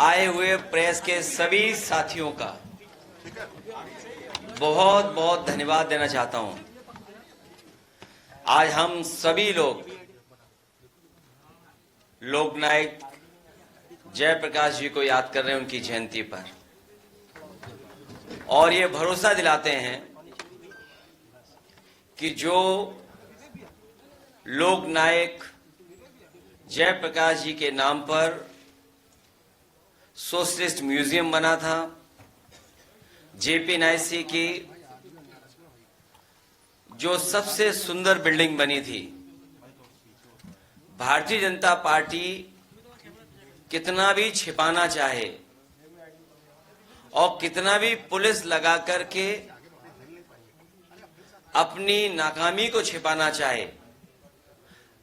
आए हुए प्रेस के सभी साथियों का बहुत बहुत धन्यवाद देना चाहता हूं। आज हम सभी लोग लोकनायक जयप्रकाश जी को याद कर रहे हैं उनकी जयंती पर, और ये भरोसा दिलाते हैं कि जो लोकनायक जयप्रकाश जी के नाम पर सोशलिस्ट म्यूजियम बना था, जेपीएनआईसी की जो सबसे सुंदर बिल्डिंग बनी थी, भारतीय जनता पार्टी कितना भी छिपाना चाहे और कितना भी पुलिस लगा करके अपनी नाकामी को छिपाना चाहे,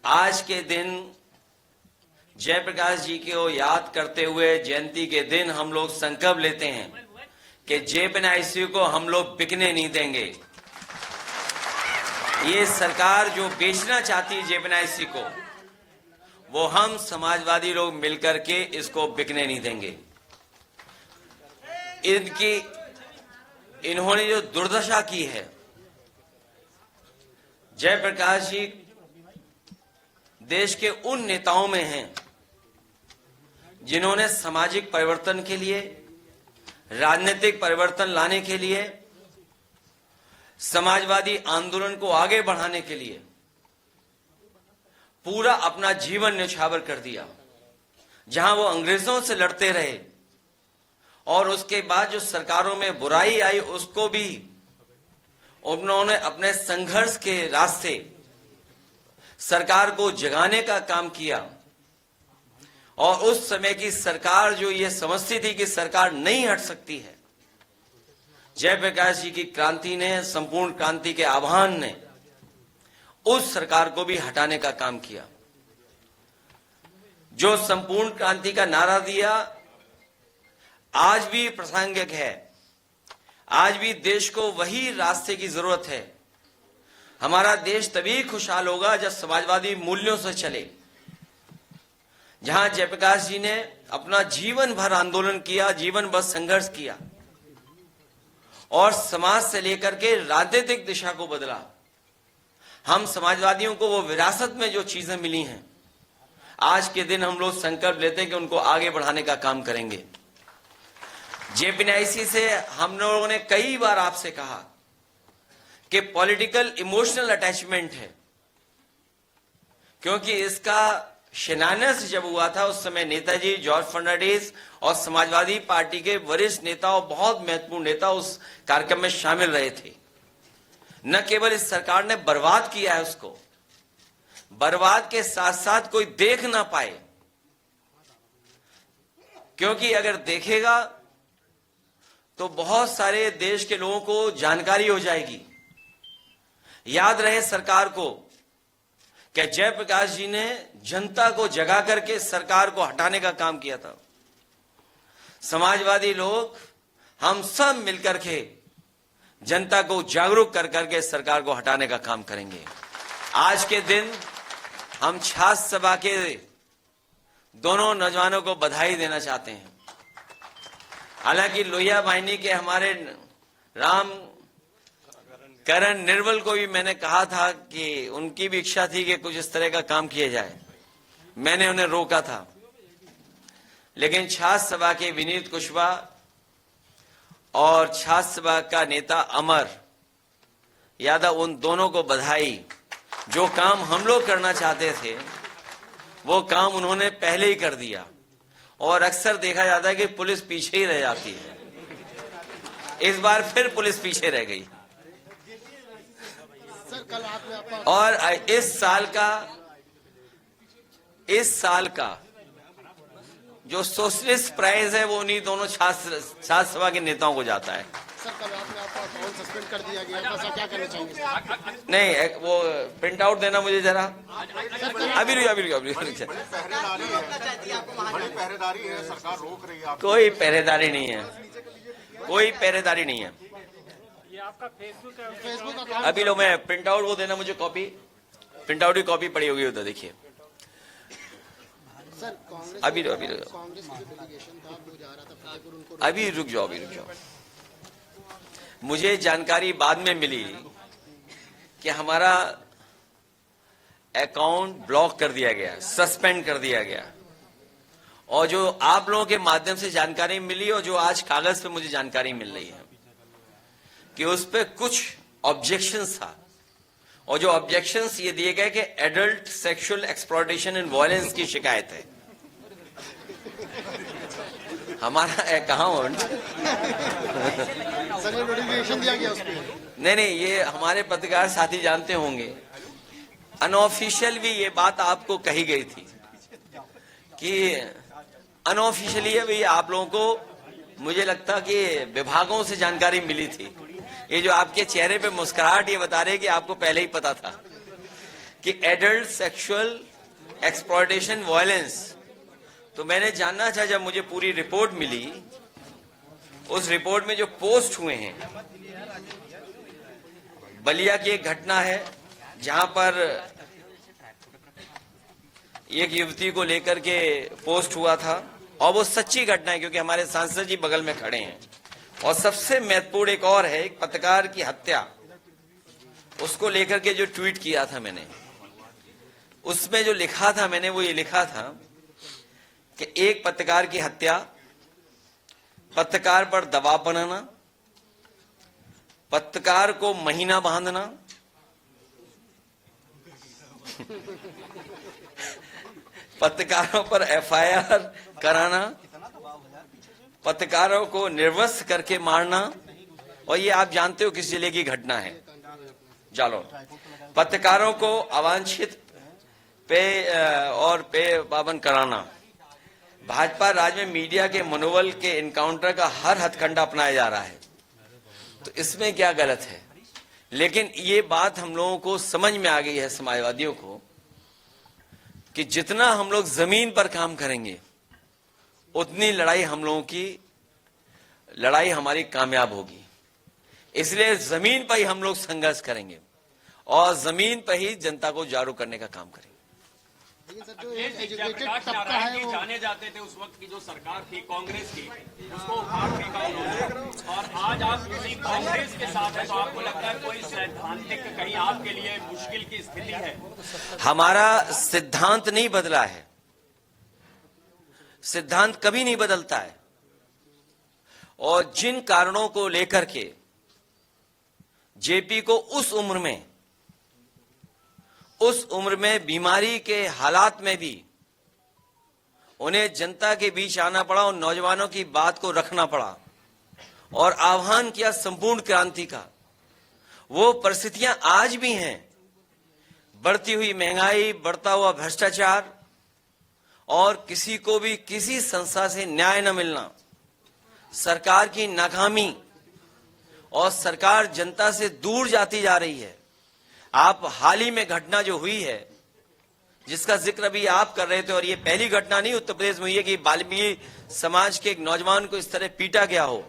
आज के दिन जयप्रकाश जी को याद करते हुए जयंती के दिन हम लोग संकल्प लेते हैं कि जेपीएनआईसी को हम लोग बिकने नहीं देंगे। ये सरकार जो बेचना चाहती है जेपीएनआईसी को, वो हम समाजवादी लोग मिलकर के इसको बिकने नहीं देंगे। इन्होंने जो दुर्दशा की है, जयप्रकाश जी देश के उन नेताओं में हैं जिन्होंने सामाजिक परिवर्तन के लिए, राजनीतिक परिवर्तन लाने के लिए, समाजवादी आंदोलन को आगे बढ़ाने के लिए पूरा अपना जीवन न्यौछावर कर दिया। जहां वो अंग्रेजों से लड़ते रहे और उसके बाद जो सरकारों में बुराई आई उसको भी उन्होंने अपने संघर्ष के रास्ते सरकार को जगाने का काम किया। और उस समय की सरकार जो ये समझती थी कि सरकार नहीं हट सकती है, जयप्रकाश जी की क्रांति ने, संपूर्ण क्रांति के आह्वान ने उस सरकार को भी हटाने का काम किया। जो संपूर्ण क्रांति का नारा दिया आज भी प्रासंगिक है। आज भी देश को वही रास्ते की जरूरत है। हमारा देश तभी खुशहाल होगा जब समाजवादी मूल्यों से चले। जहां जयप्रकाश जी ने अपना जीवन भर आंदोलन किया, जीवन भर संघर्ष किया और समाज से लेकर के राजनीतिक दिशा को बदला। हम समाजवादियों को वो विरासत में जो चीजें मिली हैं, आज के दिन हम लोग संकल्प लेते हैं कि उनको आगे बढ़ाने का काम करेंगे। जेपीएनआईसी से हम लोगों ने कई बार आपसे कहा कि पॉलिटिकल इमोशनल अटैचमेंट है, क्योंकि इसका शिलान्यास जब हुआ था उस समय नेताजी, जॉर्ज फर्नांडिस और समाजवादी पार्टी के वरिष्ठ नेता और बहुत महत्वपूर्ण नेता उस कार्यक्रम में शामिल रहे थे। न केवल इस सरकार ने बर्बाद किया है उसको, बर्बाद के साथ साथ कोई देख ना पाए, क्योंकि अगर देखेगा तो बहुत सारे देश के लोगों को जानकारी हो जाएगी। याद रहे सरकार को कि जयप्रकाश जी ने जनता को जगा करके सरकार को हटाने का काम किया था। समाजवादी लोग हम सब मिलकर के जनता को जागरूक कर करके सरकार को हटाने का काम करेंगे। आज के दिन हम छात्र सभा के दोनों नौजवानों को बधाई देना चाहते हैं। हालांकि लोहिया वाहिनी के हमारे राम करण निर्मल को भी मैंने कहा था कि उनकी भी इच्छा थी कि कुछ इस तरह का काम किया जाए, मैंने उन्हें रोका था। लेकिन छात्र सभा के विनीत कुशवाहा और छात्र सभा का नेता अमर यादव, उन दोनों को बधाई। जो काम हम लोग करना चाहते थे वो काम उन्होंने पहले ही कर दिया। और अक्सर देखा जाता है कि पुलिस पीछे ही रह जाती है, इस बार फिर पुलिस पीछे रह गई। और इस साल का जो सोशलिस्ट प्राइज है वो उन्हीं दोनों छात्र सभा के नेताओं को जाता है। सर, कल रात में आपका अकाउंट सस्पेंड कर दिया गया, सर क्या कहना चाहेंगे? नहीं, वो प्रिंट आउट देना मुझे जरा। अभी पहरेदारी है, सरकार रोक रही है। कोई पहरेदारी नहीं है, कोई पहरेदारी नहीं है। फेसबुक अभी लो, मैं प्रिंट आउट वो देना मुझे, कॉपी, प्रिंट आउट की कॉपी पड़ी होगी उधर, देखिए। सर कांग्रेस अभी रुक जाओ, कांग्रेस की जो डेलीगेशन था वो जा रहा था फतेहपुर, उनको अभी रुक जाओ, अभी रुक जाओ। मुझे जानकारी बाद में मिली कि हमारा अकाउंट ब्लॉक कर दिया गया, सस्पेंड कर दिया गया। और जो आप लोगों के माध्यम से जानकारी मिली और जो आज कागज पे मुझे जानकारी मिल रही है कि उस पे कुछ ऑब्जेक्शंस था, और जो ऑब्जेक्शंस ये दिए गए कि adult sexual exploitation and violence की शिकायत है। हमारा अकाउंट सर ये नोटिफिकेशन दिया गया उसमें। नहीं, ये हमारे पत्रकार साथी जानते होंगे, अनऑफिशियल भी ये बात आपको कही गई थी कि अनऑफिशियली है भाई। आप लोगों को मुझे लगता कि विभागों से जानकारी मिली थी। ये जो आपके चेहरे पे मुस्कुराहट ये बता रहे कि आपको पहले ही पता था कि एडल्ट सेक्सुअल एक्सप्लॉयटेशन वायलेंस। तो मैंने जानना था, जब मुझे पूरी रिपोर्ट मिली, उस रिपोर्ट में जो पोस्ट हुए हैं, बलिया की एक घटना है जहां पर एक युवती को लेकर के पोस्ट हुआ था, और वो सच्ची घटना है क्योंकि हमारे सांसद जी बगल में खड़े हैं। और सबसे महत्वपूर्ण एक और है, एक पत्रकार की हत्या, उसको लेकर के जो ट्वीट किया था मैंने, उसमें जो लिखा था मैंने, वो ये लिखा था कि एक पत्रकार की हत्या, पत्रकार पर दबाव बनाना, पत्रकार को महीना बांधना, पत्रकारों पर एफआईआर कराना, पत्रकारों को निर्वस्त्र करके मारना, और ये आप जानते हो किस जिले की घटना है, जालौन। पत्रकारों को अवांछित पे पाबंद कराना। भाजपा राज्य में मीडिया के मनोबल के इनकाउंटर का हर हथकंडा अपनाया जा रहा है, तो इसमें क्या गलत है? लेकिन ये बात हम लोगों को समझ में आ गई है, समाजवादियों को, कि जितना हम लोग जमीन पर काम करेंगे उतनी लड़ाई हम लोगों की लड़ाई हमारी कामयाब होगी। इसलिए जमीन पर ही हम लोग संघर्ष करेंगे और जमीन पर ही जनता को जागरूक करने का काम करेंगे। लेकिन सर जो एजुकेटेड तबका है वो जाने जाते थे उस वक्त की जो सरकार थी कांग्रेस की, उसको उखाड़ फेंका उन्होंने, और आज आप उसी कांग्रेस के साथ हैं, तो आपको लगता है कोई सैद्धांतिक कहीं आपके लिए मुश्किल की स्थिति है? हमारा सिद्धांत नहीं बदला है, सिद्धांत कभी नहीं बदलता है। और जिन कारणों को लेकर के जेपी को उस उम्र में बीमारी के हालात में भी उन्हें जनता के बीच आना पड़ा और नौजवानों की बात को रखना पड़ा और आह्वान किया संपूर्ण क्रांति का। वो परिस्थितियां आज भी हैं, बढ़ती हुई महंगाई, बढ़ता हुआ भ्रष्टाचार, और किसी को भी किसी संस्था से न्याय न मिलना, सरकार की नाकामी, और सरकार जनता से दूर जाती जा रही है। आप हाल ही में घटना जो हुई है, जिसका जिक्र अभी आप कर रहे थे, और ये पहली घटना नहीं उत्तर प्रदेश में हुई है कि वाल्मीकि समाज के एक नौजवान को इस तरह पीटा गया हो,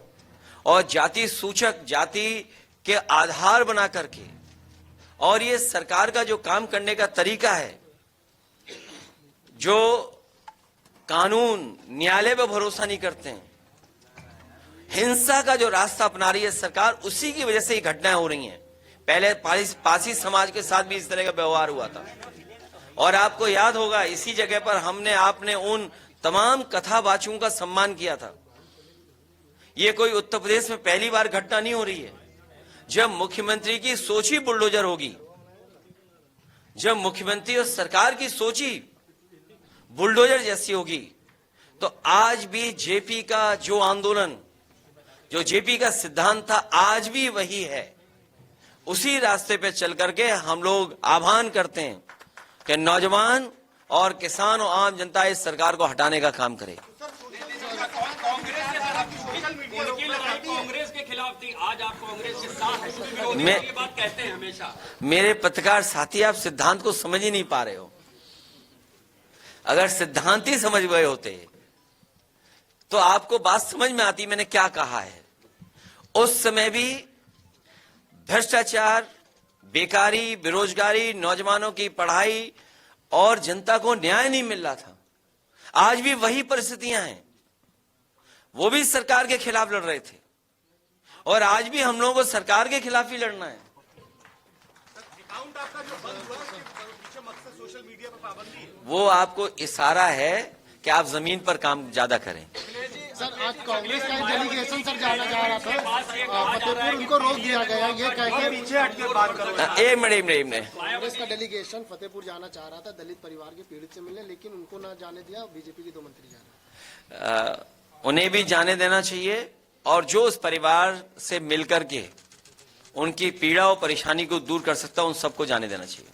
और जाति सूचक, जाति के आधार बना करके। और ये सरकार का जो काम करने का तरीका है, जो कानून न्यायालय पर भरोसा नहीं करते हैं, हिंसा का जो रास्ता अपना रही है सरकार, उसी की वजह से ये घटनाएं हो रही हैं। पहले पासी समाज के साथ भी इस तरह का व्यवहार हुआ था, और आपको याद होगा इसी जगह पर आपने उन तमाम कथावाचकों का सम्मान किया था। ये कोई उत्तर प्रदेश में पहली बार घटना नहीं हो रही है। जब मुख्यमंत्री की सोच ही बुलडोजर होगी, जब मुख्यमंत्री और सरकार की सोच ही बुलडोजर जैसी होगी, तो आज भी जेपी का जो आंदोलन, जो जेपी का सिद्धांत था, आज भी वही है। उसी रास्ते पे चल करके हम लोग आह्वान करते हैं कि नौजवान और किसान और आम जनता इस सरकार को हटाने का काम करे। कांग्रेस के खिलाफ थी, आज आप कांग्रेस के साथ हैं, ये बात कहते हैं हमेशा। मेरे पत्रकार साथी, आप सिद्धांत को समझ ही नहीं पा रहे हो। अगर सिद्धांत ही समझ गए होते तो आपको बात समझ में आती मैंने क्या कहा है। उस समय भी भ्रष्टाचार, बेकारी, बेरोजगारी, नौजवानों की पढ़ाई और जनता को न्याय नहीं मिल रहा था। आज भी वही परिस्थितियां हैं। वो भी सरकार के खिलाफ लड़ रहे थे और आज भी हम लोगों को सरकार के खिलाफ ही लड़ना है। अकाउंट आपका जो बंद हुआ उसके पीछे मकसद सोशल मीडिया पर पाबंदी है। वो आपको इशारा है कि आप जमीन पर काम ज्यादा करें। सर आज कांग्रेस का डेलीगेशन सर जाना जा रहा था, फतेहपुर उनको रोक दिया गया, ये कहकर पीछे हटकर बात करो। एक मिनट कांग्रेस का डेलीगेशन फतेहपुर जाना चाह रहा था दलित परिवार के पीड़ित से मिलने, लेकिन उनको ना जाने दिया। बीजेपी के 2 मंत्री जा रहे हैं। उन्हें भी जाने देना चाहिए और जो उस परिवार से मिलकर के उनकी पीड़ा और परेशानी को दूर कर सकता है उन सबको जाने देना चाहिए।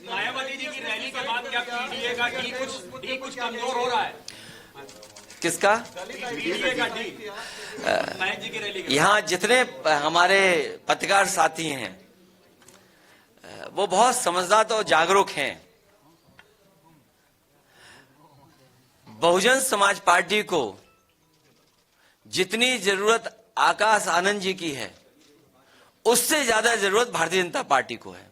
मायावती जी की रैली के बाद क्या पीडीए का डी कुछ कमजोर हो रहा है? किसका? पीडीए का डी महेश जी की रैली के यहाँ जितने हमारे पत्रकार साथी हैं वो बहुत समझदार और जागरूक हैं। बहुजन समाज पार्टी को जितनी जरूरत आकाश आनंद जी की है उससे ज्यादा जरूरत भारतीय जनता पार्टी को है।